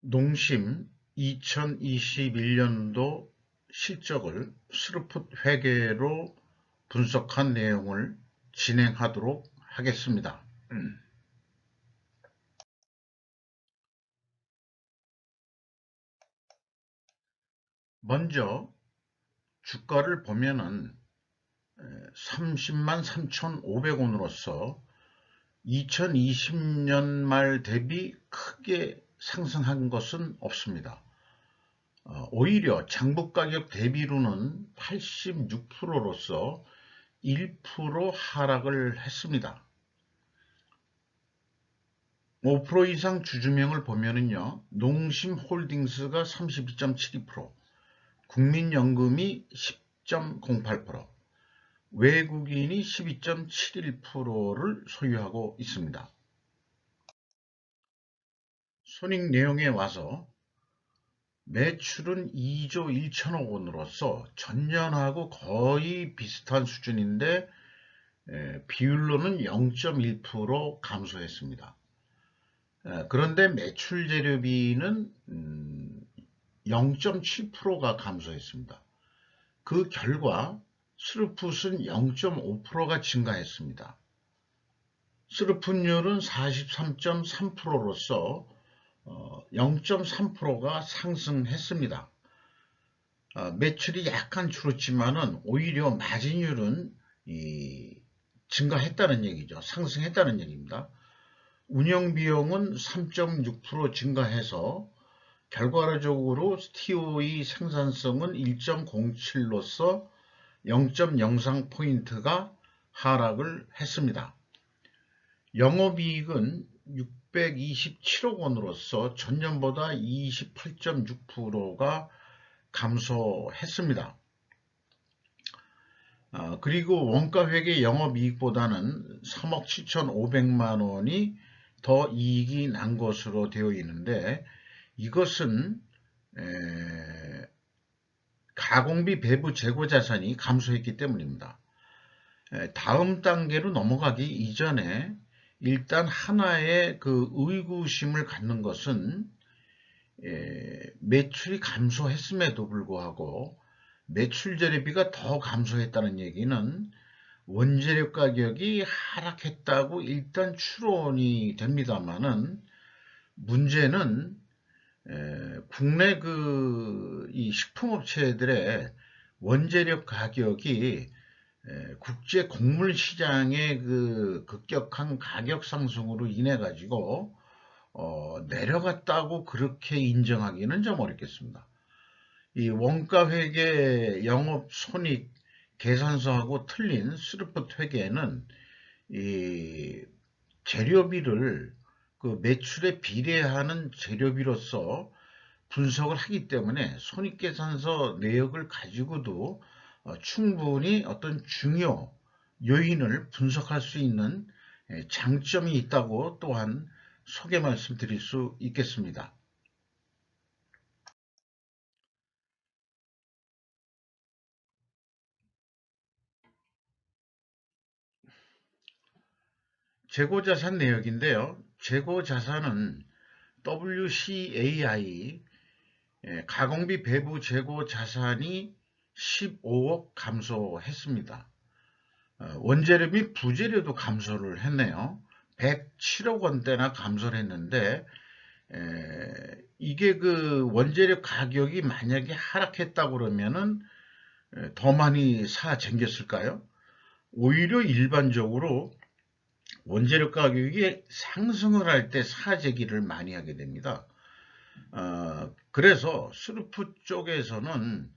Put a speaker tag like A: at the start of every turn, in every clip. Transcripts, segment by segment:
A: 농심 2021년도 실적을 스루풋 회계로 분석한 내용을 진행하도록 하겠습니다. 먼저 주가를 보면은 30만 3,500원으로서 2020년 말 대비 크게 상승한 것은 없습니다. 오히려 장부 가격 대비로는 86%로서 1% 하락을 했습니다. 5% 이상 주주명을 보면은요, 농심홀딩스가 32.72%, 국민연금이 10.08%, 외국인이 12.71%를 소유하고 있습니다. 손익 내용에 와서 매출은 2조 1천억 원으로서 전년하고 거의 비슷한 수준인데 비율로는 0.1% 감소했습니다. 그런데 매출 재료비는 0.7%가 감소했습니다. 그 결과 스루풋은 0.5%가 증가했습니다. 스루풋률은 43.3%로서 0.3%가 상승했습니다. 매출이 약간 줄었지만은 오히려 마진율은 증가했다는 얘기죠. 상승했다는 얘기입니다. 운영비용은 3.6% 증가해서 결과적으로 TOE 생산성은 1.07로서 0.03포인트가 하락을 했습니다. 영업이익은 627억 원으로서 전년보다 28.6%가 감소했습니다. 그리고 원가회계 영업이익보다는 3억 7,500만 원이 더 이익이 난 것으로 되어 있는데 이것은 가공비 배부 재고 자산이 감소했기 때문입니다. 다음 단계로 넘어가기 이전에 일단 하나의 그 의구심을 갖는 것은 매출이 감소했음에도 불구하고 매출 재료비가 더 감소했다는 얘기는 원재료 가격이 하락했다고 일단 추론이 됩니다만은 문제는 국내 이 식품업체들의 원재료 가격이 국제 곡물 시장의 그 급격한 가격 상승으로 인해 가지고 내려갔다고 그렇게 인정하기는 좀 어렵겠습니다. 이 원가회계 영업손익 계산서하고 틀린 스루풋 회계는 이 재료비를 그 매출에 비례하는 재료비로서 분석을 하기 때문에 손익계산서 내역을 가지고도 충분히 어떤 중요 요인을 분석할 수 있는 장점이 있다고 또한 소개 말씀드릴 수 있겠습니다. 재고자산 내역인데요. 재고자산은 WCAI 가공비 배부 재고자산이 15억 감소했습니다. 원재료 및 부재료도 감소를 했네요. 107억 원대나 감소를 했는데 이게 그 원재료 가격이 만약에 하락했다고 그러면은 더 많이 쟁겼을까요? 오히려 일반적으로 원재료 가격이 상승을 할 때 사재기를 많이 하게 됩니다. 그래서 스루풋 쪽에서는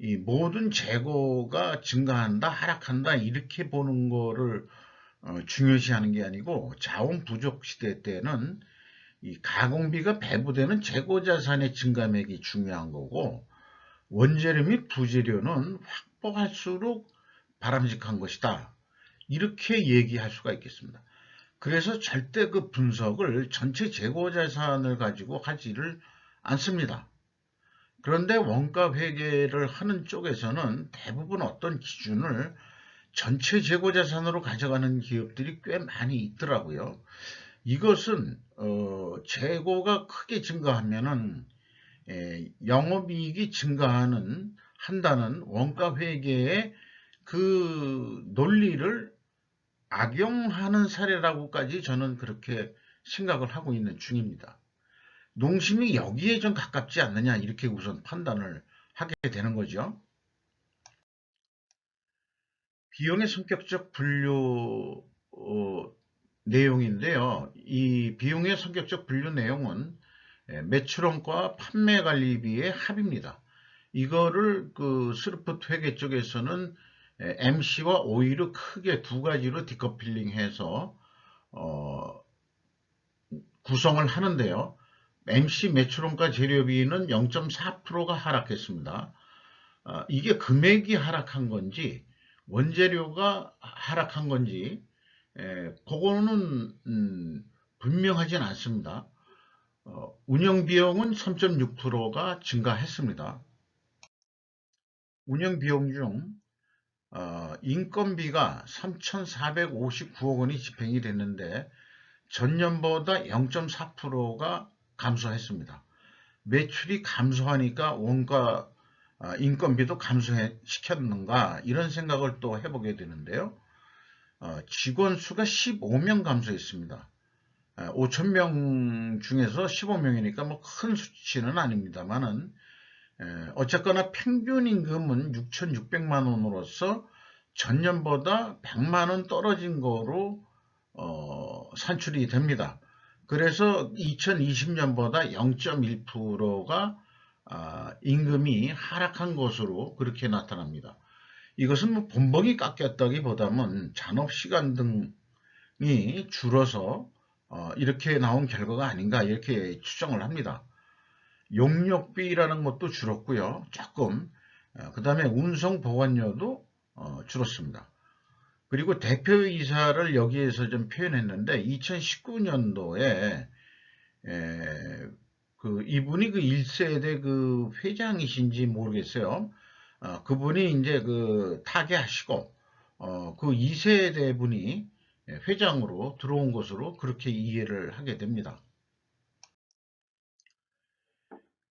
A: 이 모든 재고가 증가한다, 하락한다 이렇게 보는 거를 중요시하는 게 아니고 자원 부족 시대 때는 이 가공비가 배부되는 재고자산의 증감액이 중요한 거고 원재료 및 부재료는 확보할수록 바람직한 것이다. 이렇게 얘기할 수가 있겠습니다. 그래서 절대 그 분석을 전체 재고자산을 가지고 하지를 않습니다. 그런데 원가 회계를 하는 쪽에서는 대부분 어떤 기준을 전체 재고자산으로 가져가는 기업들이 꽤 많이 있더라고요. 이것은 재고가 크게 증가하면은 영업이익이 한다는 원가 회계의 그 논리를 악용하는 사례라고까지 저는 그렇게 생각을 하고 있는 중입니다. 농심이 여기에 좀 가깝지 않느냐 이렇게 우선 판단을 하게 되는 거죠. 비용의 성격적 분류 내용인데요. 이 비용의 성격적 분류 내용은 매출원과 판매관리비의 합입니다. 이거를 그 스루풋 회계 쪽에서는 MC와 OE를 크게 두 가지로 디커플링해서 구성을 하는데요. MC 매출원가 재료비는 0.4%가 하락했습니다. 이게 금액이 하락한 건지 원재료가 하락한 건지 그거는 분명하진 않습니다. 운영비용은 3.6%가 증가했습니다. 운영비용 중 인건비가 3,459억 원이 집행이 됐는데 전년보다 0.4%가 감소했습니다. 매출이 감소하니까 원가 인건비도 감소시켰는가 이런 생각을 또 해보게 되는데요. 직원 수가 15명 감소했습니다. 5,000명 중에서 15명이니까 뭐 큰 수치는 아닙니다만은 어쨌거나 평균 임금은 6,600만 원으로서 전년보다 100만 원 떨어진 거로 산출이 됩니다. 그래서 2020년보다 0.1%가 임금이 하락한 것으로 그렇게 나타납니다. 이것은 뭐 본봉이 깎였다기보다는 잔업시간 등이 줄어서 이렇게 나온 결과가 아닌가 이렇게 추정을 합니다. 용역비라는 것도 줄었고요. 조금 그 다음에 운송보관료도 줄었습니다. 그리고 대표이사를 여기에서 좀 표현했는데 2019년도에 이분이 그 1세대 그 회장이신지 모르겠어요. 그분이 이제 그 타계하시고 그 2세대 분이 회장으로 들어온 것으로 그렇게 이해를 하게 됩니다.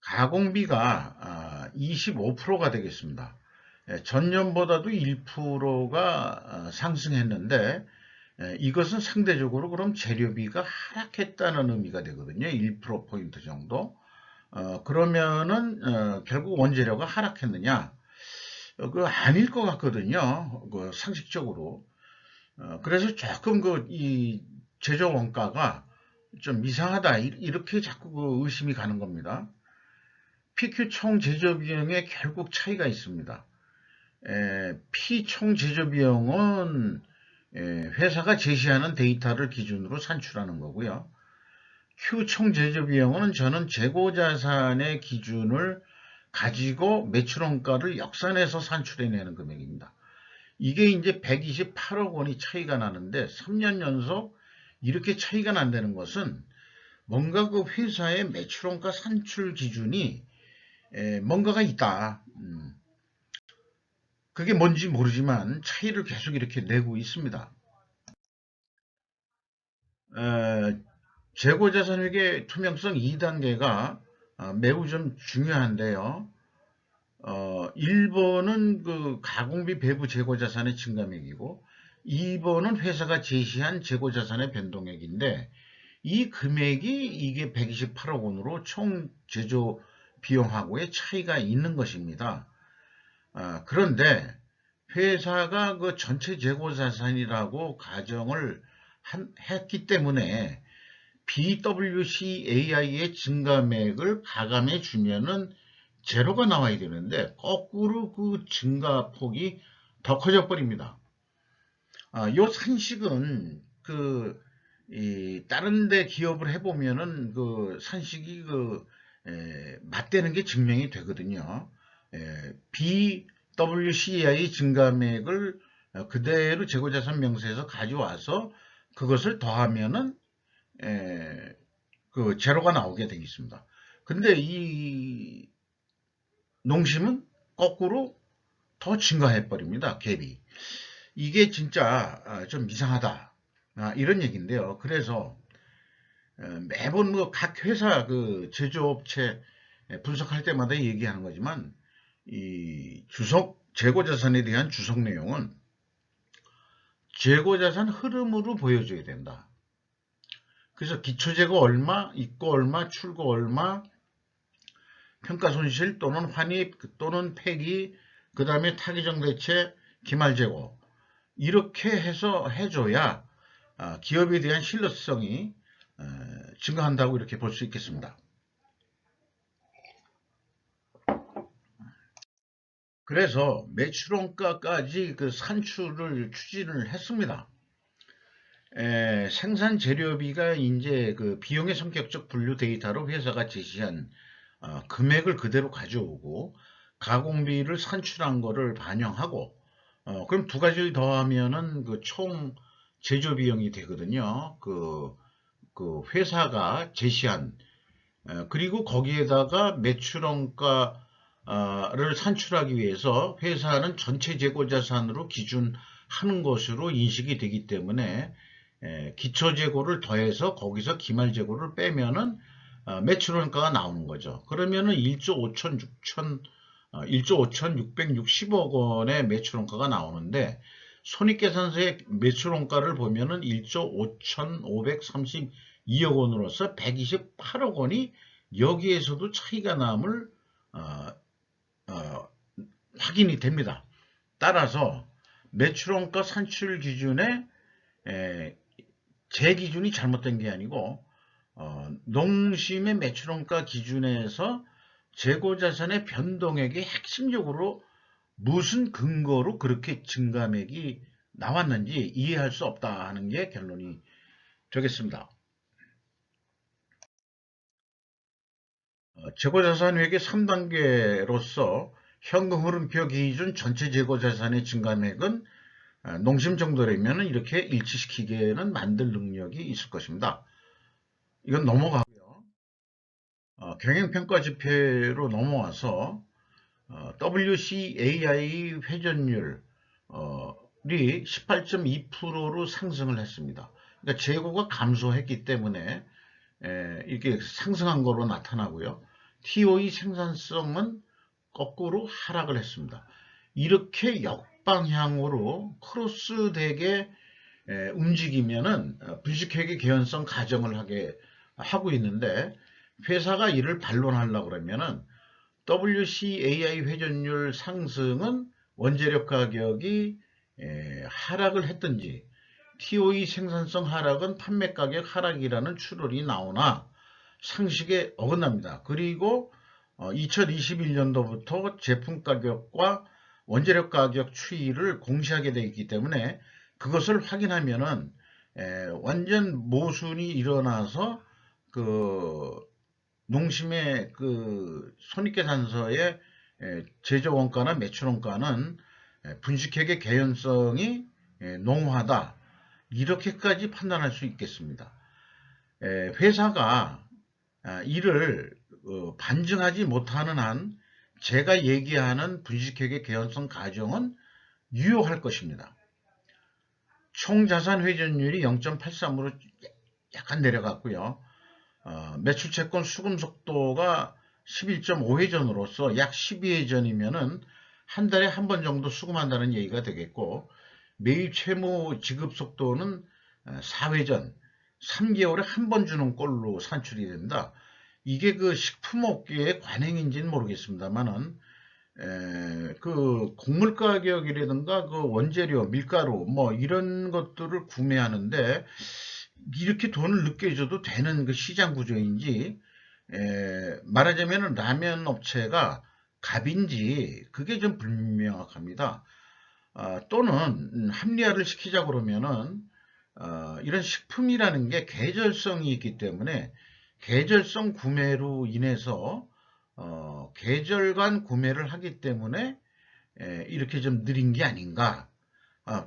A: 가공비가 25%가 되겠습니다. 전년보다도 1%가 상승했는데 이것은 상대적으로 그럼 재료비가 하락했다는 의미가 되거든요. 1%포인트 정도. 그러면은 결국 원재료가 하락했느냐? 그 아닐 것 같거든요. 그 상식적으로. 그래서 조금 이 제조 원가가 좀 이상하다 이렇게 자꾸 그 의심이 가는 겁니다. PQ 총 제조 비용에 결국 차이가 있습니다. P 총 제조 비용은 회사가 제시하는 데이터를 기준으로 산출하는 거고요. Q 총 제조 비용은 저는 재고 자산의 기준을 가지고 매출원가를 역산해서 산출해내는 금액입니다. 이게 이제 128억 원이 차이가 나는데 3년 연속 이렇게 차이가 난다는 것은 뭔가 그 회사의 매출원가 산출 기준이 뭔가가 있다. 그게 뭔지 모르지만 차이를 계속 이렇게 내고 있습니다. 재고자산회계 투명성 2단계가 매우 좀 중요한데요. 1번은 그 가공비 배부 재고자산의 증감액이고 2번은 회사가 제시한 재고자산의 변동액인데 이 금액이 이게 128억 원으로 총 제조 비용하고의 차이가 있는 것입니다. 그런데 회사가 그 전체 재고자산이라고 가정을 했기 때문에 BWCAI의 증감액을 가감해 주면은 제로가 나와야 되는데 거꾸로 그 증가폭이 더 커져 버립니다. 요 산식은 다른 데 기업을 해보면은 그 산식이 맞대는 게 증명이 되거든요. BWCI 증감액을 그대로 재고자산 명세에서 가져와서 그것을 더하면은 그 제로가 나오게 되어 있습니다. 근데 이 농심은 거꾸로 더 증가해 버립니다. 갭이. 이게 진짜 좀 이상하다. 이런 얘기인데요. 그래서 매번 뭐 각 회사 그 제조업체 분석할 때마다 얘기하는 거지만 이 재고자산에 대한 주석 내용은 재고자산 흐름으로 보여줘야 된다. 그래서 기초재고 얼마, 입고 얼마, 출고 얼마, 평가손실 또는 환입 또는 폐기, 그 다음에 타기정대체, 기말재고 이렇게 해서 해줘야 기업에 대한 신뢰성이 증가한다고 이렇게 볼 수 있겠습니다. 그래서 매출원가까지 그 산출을 추진을 했습니다. 생산 재료비가 이제 그 비용의 성격적 분류 데이터로 회사가 제시한 금액을 그대로 가져오고 가공비를 산출한 거를 반영하고 그럼 두 가지를 더하면은 그 총 제조 비용이 되거든요. 그 회사가 제시한 그리고 거기에다가 매출원가를 산출하기 위해서 회사는 전체 재고 자산으로 기준하는 것으로 인식이 되기 때문에 기초 재고를 더해서 거기서 기말 재고를 빼면은 매출원가가 나오는 거죠. 그러면은 1조 5,660억 원의 매출원가가 나오는데 손익계산서의 매출원가를 보면은 1조 5,532억 원으로서 128억 원이 여기에서도 차이가 남을 확인이 됩니다. 따라서 매출원가 산출 기준에 제 기준이 잘못된 게 아니고 농심의 매출원가 기준에서 재고자산의 변동액이 핵심적으로 무슨 근거로 그렇게 증감액이 나왔는지 이해할 수 없다 하는 게 결론이 되겠습니다. 재고자산회계 3단계로서 현금 흐름표 기준 전체 재고자산의 증감액은 농심 정도라면 이렇게 일치시키게는 만들 능력이 있을 것입니다. 이건 넘어가고요. 경영평가 지표로 넘어와서 WCAI 회전율이 18.2%로 상승을 했습니다. 그러니까 재고가 감소했기 때문에 이렇게 상승한 거로 나타나고요. TOE 생산성은 거꾸로 하락을 했습니다. 이렇게 역방향으로 크로스되게 움직이면은 분식회계 개연성 가정을 하고 있는데 회사가 이를 반론하려고 그러면은 WCAI 회전율 상승은 원재료 가격이 하락을 했든지 TOE 생산성 하락은 판매 가격 하락이라는 추론이 나오나 상식에 어긋납니다. 그리고 2021년도부터 제품 가격과 원재료 가격 추이를 공시하게 되어 있기 때문에 그것을 확인하면은 완전 모순이 일어나서 그 농심의 그 손익계산서의 제조원가나 매출원가는 분식회계 개연성이 농후하다 이렇게까지 판단할 수 있겠습니다. 회사가 이를 반증하지 못하는 한 제가 얘기하는 분식회계 개연성 가정은 유효할 것입니다. 총자산 회전율이 0.83으로 약간 내려갔고요. 매출채권 수금 속도가 11.5회전으로서 약 12회전이면은 한 달에 한 번 정도 수금한다는 얘기가 되겠고, 매입 채무 지급 속도는 4회전, 3개월에 한 번 주는 꼴로 산출이 됩니다. 이게 그 식품업계의 관행인지는 모르겠습니다만은, 그 곡물 가격이라든가 그 원재료, 밀가루 뭐 이런 것들을 구매하는데 이렇게 돈을 늦게 줘도 되는 그 시장 구조인지 말하자면 라면 업체가 갑인지 그게 좀 불명확합니다. 또는 합리화를 시키자 그러면은 이런 식품이라는 게 계절성이 있기 때문에 계절성 구매로 인해서 계절간 구매를 하기 때문에 이렇게 좀 느린 게 아닌가.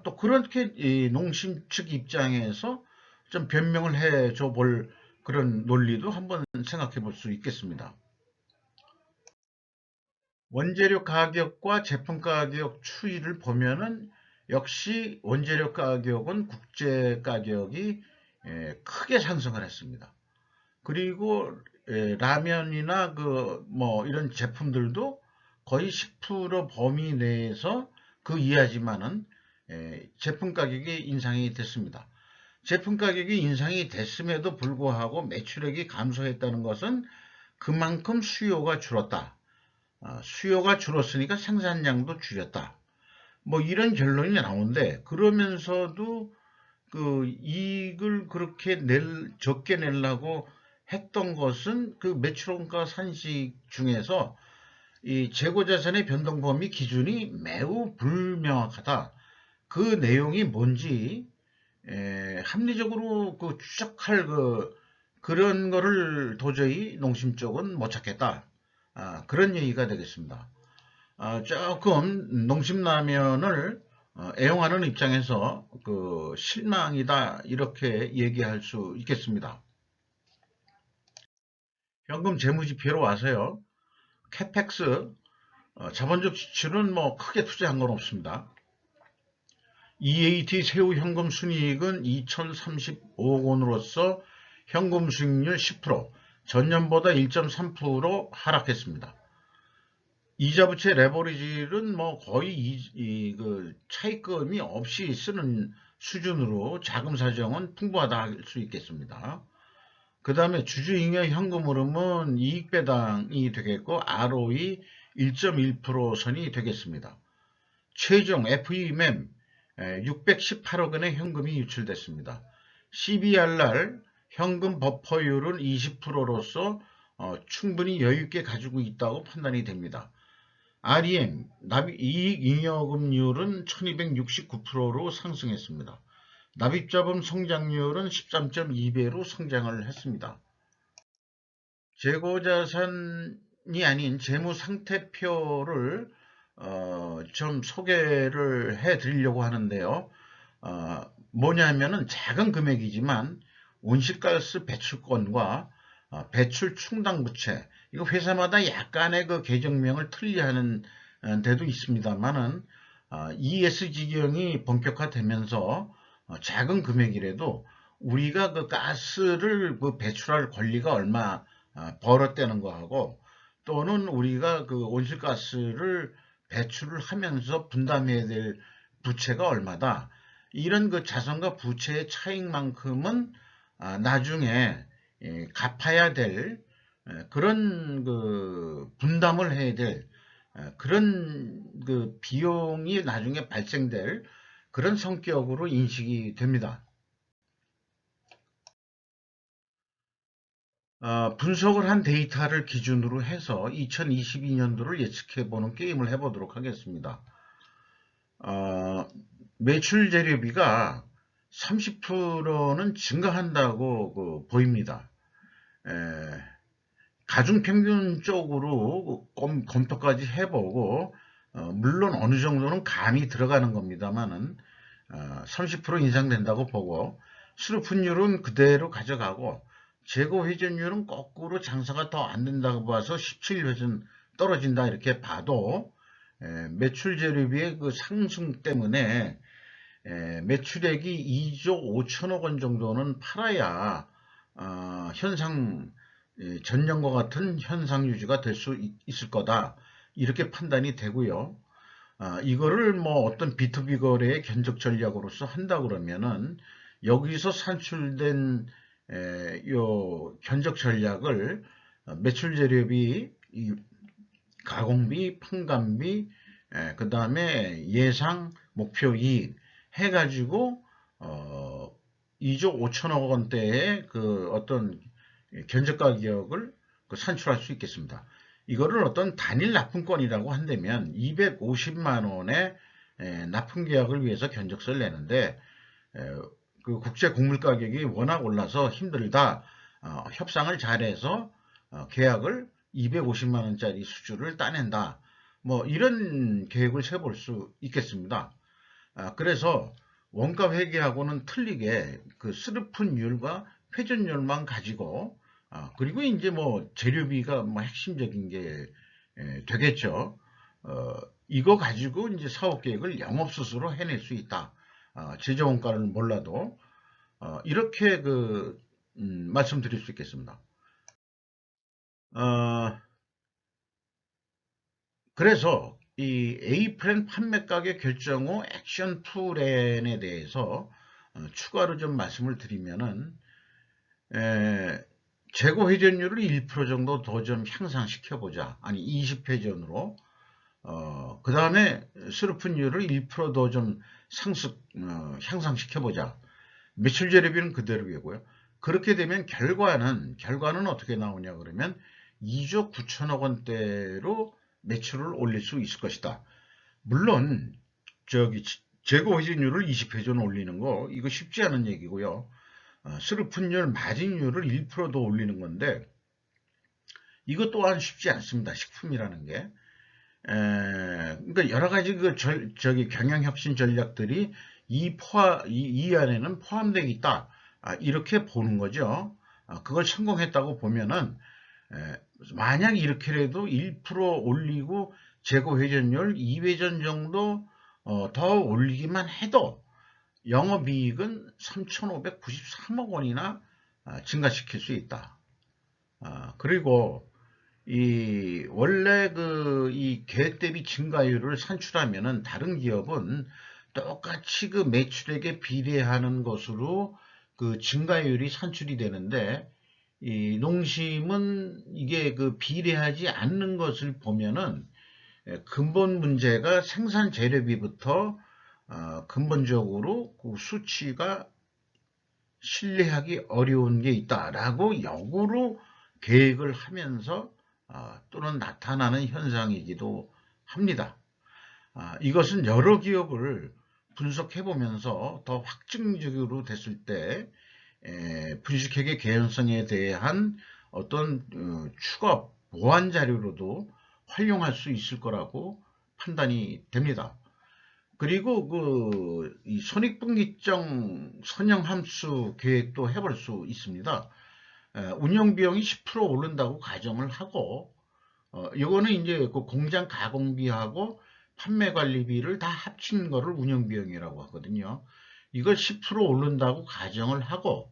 A: 또 그렇게 농심 측 입장에서 좀 변명을 해줘 볼 그런 논리도 한번 생각해 볼 수 있겠습니다. 원재료 가격과 제품 가격 추이를 보면은 역시 원재료 가격은 국제 가격이 크게 상승을 했습니다. 그리고 라면이나 뭐 이런 제품들도 거의 10% 범위 내에서 그 이하지만은 제품 가격이 인상이 됐습니다. 제품 가격이 인상이 됐음에도 불구하고 매출액이 감소했다는 것은 그만큼 수요가 줄었다. 수요가 줄었으니까 생산량도 줄였다. 뭐 이런 결론이 나오는데, 그러면서도 그 이익을 그렇게 적게 내려고 했던 것은 그 매출원가 산식 중에서 이 재고자산의 변동 범위 기준이 매우 불명확하다. 그 내용이 뭔지 합리적으로 추적할 그런 거를 도저히 농심 쪽은 못 찾겠다. 그런 얘기가 되겠습니다. 조금 농심라면을 애용하는 입장에서 실망이다 이렇게 얘기할 수 있겠습니다. 현금 재무지표로 와서요. 캐펙스 자본적 지출은 뭐 크게 투자한 건 없습니다. EAT 새우 현금 순이익은 2,035억 원으로서 현금 수익률 10%, 전년보다 1.3% 하락했습니다. 이자 부채 레버리지는 뭐 거의 그 차입금이 없이 쓰는 수준으로 자금 사정은 풍부하다 할 수 있겠습니다. 그 다음에 주주잉여 현금 흐름은 이익 배당이 되겠고 ROE 1.1% 선이 되겠습니다. 최종 FEMM 618억 원의 현금이 유출됐습니다. CBRR 현금 버퍼율은 20%로서 충분히 여유있게 가지고 있다고 판단이 됩니다. REM 이익잉여금률은 1269%로 상승했습니다. 납입자본 성장률은 13.2배로 성장을 했습니다. 재고자산이 아닌 재무상태표를 좀 소개를 해 드리려고 하는데요. 뭐냐면은 작은 금액이지만 온실가스 배출권과 배출 충당 부채, 이거 회사마다 약간의 그 계정명을 틀리하는 데도 있습니다만은 ESG경이 본격화되면서 작은 금액이라도 우리가 그 가스를 배출할 권리가 얼마 벌었다는 거하고, 또는 우리가 그 온실가스를 배출을 하면서 분담해야 될 부채가 얼마다, 이런 그 자산과 부채의 차익만큼은 나중에 갚아야 될 그런 그 분담을 해야 될 그런 그 비용이 나중에 발생될 그런 성격으로 인식이 됩니다. 분석을 한 데이터를 기준으로 해서 2022년도를 예측해보는 게임을 해보도록 하겠습니다. 매출 재료비가 30%는 증가한다고 보입니다. 가중평균적으로 검토까지 해보고, 물론 어느 정도는 감이 들어가는 겁니다만은 30% 인상된다고 보고, 수루분율은 그대로 가져가고, 재고 회전율은 거꾸로 장사가 더 안 된다고 봐서 17회전 떨어진다 이렇게 봐도, 매출 재료비의 그 상승 때문에 매출액이 2조 5천억 원 정도는 팔아야 전년과 같은 현상 유지가 될 수 있을 거다 이렇게 판단이 되고요. 이거를 뭐 어떤 B2B 거래의 견적 전략으로서 한다 그러면은 여기서 산출된 요 견적 전략을 매출 재료비, 가공비, 판관비, 그 다음에 예상 목표 이익 해가지고 2조 5천억 원대의 그 어떤 견적 가격을 산출할 수 있겠습니다. 이거를 어떤 단일 납품권이라고 한다면 250만 원의 납품 계약을 위해서 견적서를 내는데, 그 국제 곡물 가격이 워낙 올라서 힘들다. 협상을 잘해서 계약을 250만 원짜리 수주를 따낸다. 뭐 이런 계획을 세볼 수 있겠습니다. 그래서 원가 회계하고는 틀리게 그 스르픈율과 회전율만 가지고, 그리고 이제 뭐 재료비가 뭐 핵심적인 게 되겠죠. 이거 가지고 이제 사업 계획을 영업 스스로 해낼 수 있다. 제조 원가를 몰라도 이렇게 말씀드릴 수 있겠습니다. 어, 그래서 이 A 플랜 판매 가격 결정 후 액션 플랜에 대해서 추가로 좀 말씀을 드리면은 에, 재고 회전율을 1% 정도 더 좀 향상시켜 보자. 아니 20회전으로. 그 다음에 스루픈율을 1%더 좀 향상시켜 보자. 매출 재료비는 그대로이고요. 그렇게 되면 결과는 어떻게 나오냐 그러면 2조 9천억 원대로 매출을 올릴 수 있을 것이다. 물론 저기 재고 회전율을 20회전 올리는 거 이거 쉽지 않은 얘기고요. 스루픈율 마진율을 1%더 올리는 건데 이것 또한 쉽지 않습니다. 식품이라는 게. 그러니까 여러 가지 저기 경영혁신 전략들이 이 안에는 포함되어 있다. 이렇게 보는 거죠. 그걸 성공했다고 보면은, 만약 이렇게라도 1% 올리고 재고 회전율 2회전 정도 더 올리기만 해도 영업이익은 3,593억 원이나 증가시킬 수 있다. 그리고 이 원래 이 계획 대비 증가율을 산출하면은 다른 기업은 똑같이 그 매출액에 비례하는 것으로 그 증가율이 산출이 되는데 이 농심은 이게 그 비례하지 않는 것을 보면은 근본 문제가 생산 재료비부터 근본적으로 그 수치가 신뢰하기 어려운 게 있다라고 역으로 계획을 하면서 또는 나타나는 현상이기도 합니다. 이것은 여러 기업을 분석해 보면서 더 확증적으로 됐을 때 분식회계 개연성에 대한 어떤 추가 보완 자료로도 활용할 수 있을 거라고 판단이 됩니다. 그리고 이 손익분기점 선형함수 계획도 해볼 수 있습니다. 운영 비용이 10% 오른다고 가정을 하고, 이거는 이제 그 공장 가공비하고 판매 관리비를 다 합친 거를 운영 비용이라고 하거든요. 이걸 10% 오른다고 가정을 하고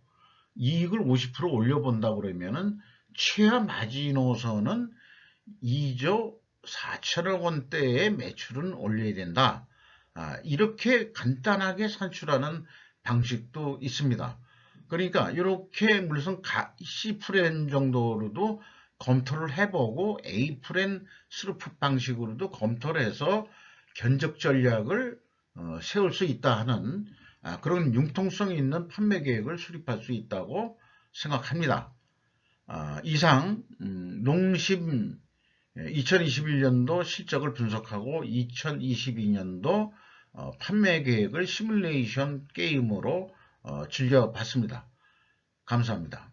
A: 이익을 50% 올려본다 그러면은 최하 마지노선은 2조 4천억 원대의 매출은 올려야 된다. 이렇게 간단하게 산출하는 방식도 있습니다. 그러니까 이렇게 무슨 C프렌 정도로도 검토를 해보고 A프렌 스루프 방식으로도 검토를 해서 견적 전략을 세울 수 있다 하는 그런 융통성 있는 판매 계획을 수립할 수 있다고 생각합니다. 이상 농심 2021년도 실적을 분석하고 2022년도 판매 계획을 시뮬레이션 게임으로 즐겨봤습니다. 감사합니다.